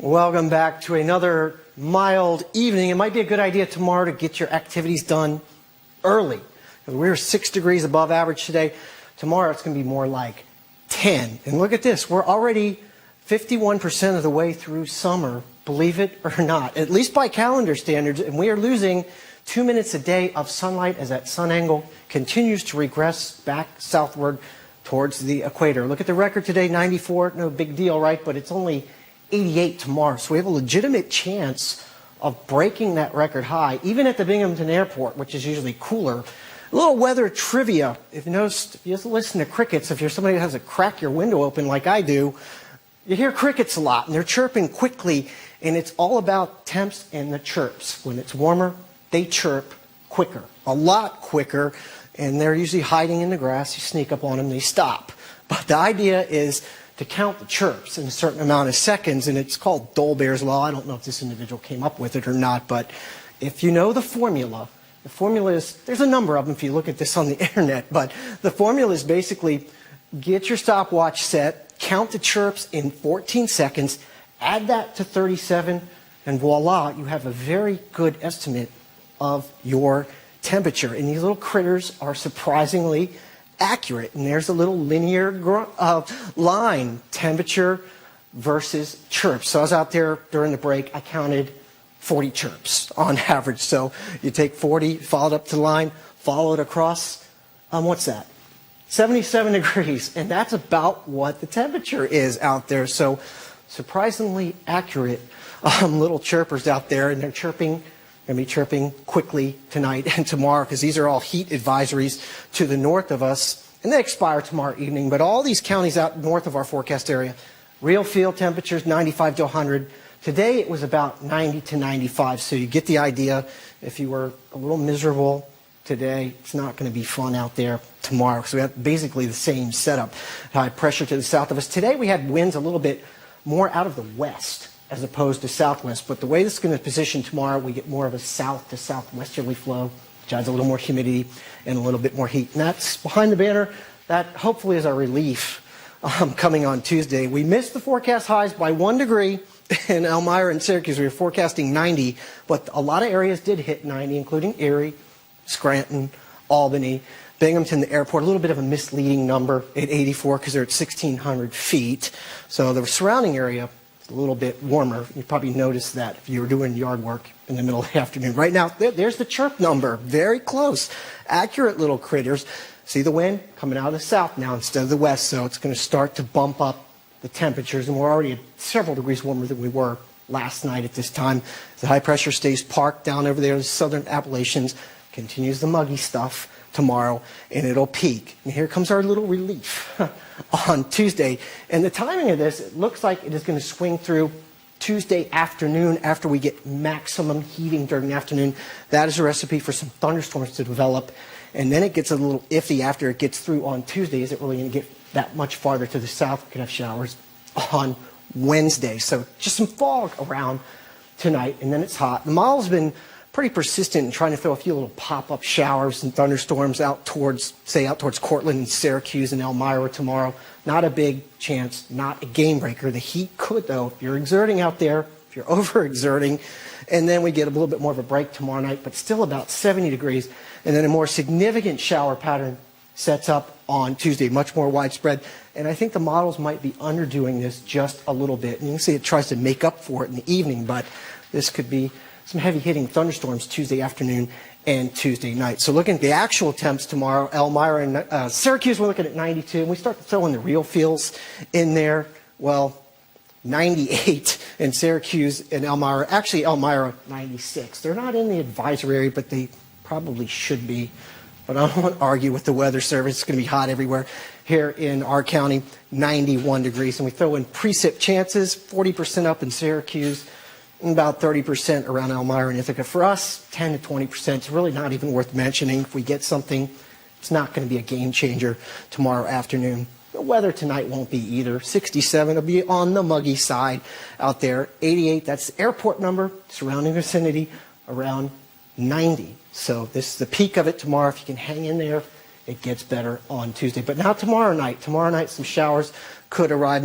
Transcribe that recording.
Welcome back to another mild evening. It might be a good idea tomorrow to get your activities done early. We're 6 degrees above average today. Tomorrow it's going to be more like 10. And look at this. We're already 51% of the way through summer, believe it or not, at least by calendar standards. And we are losing 2 minutes a day of sunlight as that sun angle continues to regress back southward towards the equator. Look at the record today, 94. No big deal, right? But it's only 88 tomorrow. So we have a legitimate chance of breaking that record high, even at the Binghamton Airport, which is usually cooler. A little weather trivia. If you noticed, if you just listen to crickets, if you're somebody that has to crack your window open like I do, you hear crickets a lot, and they're chirping quickly, and it's all about temps and the chirps. When it's warmer, they chirp quicker, a lot quicker, and they're usually hiding in the grass. You sneak up on them, they stop. But the idea is to count the chirps in a certain amount of seconds, and it's called Dolbear's Law. I don't know if this individual came up with it or not, but if you know the formula is, there's a number of them if you look at this on the internet, but the formula is basically get your stopwatch set, count the chirps in 14 seconds, add that to 37, and voila, you have a very good estimate of your temperature. And these little critters are surprisingly accurate. And there's a little linear line, temperature versus chirps. So I was out there during the break. I counted 40 chirps on average. So you take 40, follow it up to the line, follow it across. What's that? 77 degrees. And that's about what the temperature is out there. So surprisingly accurate little chirpers out there. And they're chirping. Going to be chirping quickly tonight and tomorrow because these are all heat advisories to the north of us, and they expire tomorrow evening. But all these counties out north of our forecast area, real field temperatures 95 to 100. Today it was about 90 to 95, so you get the idea. If you were a little miserable today, it's not going to be fun out there tomorrow because we have basically the same setup. High pressure to the south of us. Today we had winds a little bit more out of the west as opposed to southwest. But the way this is going to position tomorrow, we get more of a south to southwesterly flow, which adds a little more humidity and a little bit more heat. And that's behind the banner. That hopefully is our relief coming on Tuesday. We missed the forecast highs by 1 degree in Elmira and Syracuse. We were forecasting 90, but a lot of areas did hit 90, including Erie, Scranton, Albany, Binghamton, the airport. A little bit of a misleading number at 84 because they're at 1,600 feet. So the surrounding area a little bit warmer. You probably noticed that if you were doing yard work in the middle of the afternoon. Right now, there's the chirp number. Very close. Accurate little critters. See the wind coming out of the south now instead of the west, so it's going to start to bump up the temperatures, and we're already at several degrees warmer than we were last night at this time. The high pressure stays parked down over there in the southern Appalachians, continues the muggy stuff tomorrow, and it'll peak. And here comes our little relief on Tuesday. And the timing of this, it looks like it is going to swing through Tuesday afternoon after we get maximum heating during the afternoon. That is a recipe for some thunderstorms to develop. And then it gets a little iffy after it gets through on Tuesday. Is it really going to get that much farther to the south? We could have showers on Wednesday. So just some fog around tonight, and then it's hot. The model's been pretty persistent in trying to throw a few little pop-up showers and thunderstorms out towards Cortland and Syracuse and Elmira tomorrow. Not a big chance, not a game breaker. The heat could, though, if you're exerting out there, if you're overexerting. And then we get a little bit more of a break tomorrow night, but still about 70 degrees. And then a more significant shower pattern sets up on Tuesday, much more widespread. And I think the models might be underdoing this just a little bit. And you can see it tries to make up for it in the evening, but this could be some heavy-hitting thunderstorms Tuesday afternoon and Tuesday night. So looking at the actual temps tomorrow, Elmira and Syracuse, we're looking at 92. And we start to throw in the real feels in there. Well, 98 in Syracuse and Elmira. Actually, Elmira, 96. They're not in the advisory area, but they probably should be. But I don't want to argue with the Weather Service. It's going to be hot everywhere. Here in our county, 91 degrees. And we throw in precip chances, 40% up in Syracuse, about 30% around Elmira and Ithaca. For us, 10 to 20%. It's really not even worth mentioning. If we get something, it's not going to be a game changer tomorrow afternoon. The weather tonight won't be either. 67 will be on the muggy side out there. 88, that's the airport number. Surrounding vicinity, around 90. So this is the peak of it tomorrow. If you can hang in there, it gets better on Tuesday. But now tomorrow night, some showers could arrive.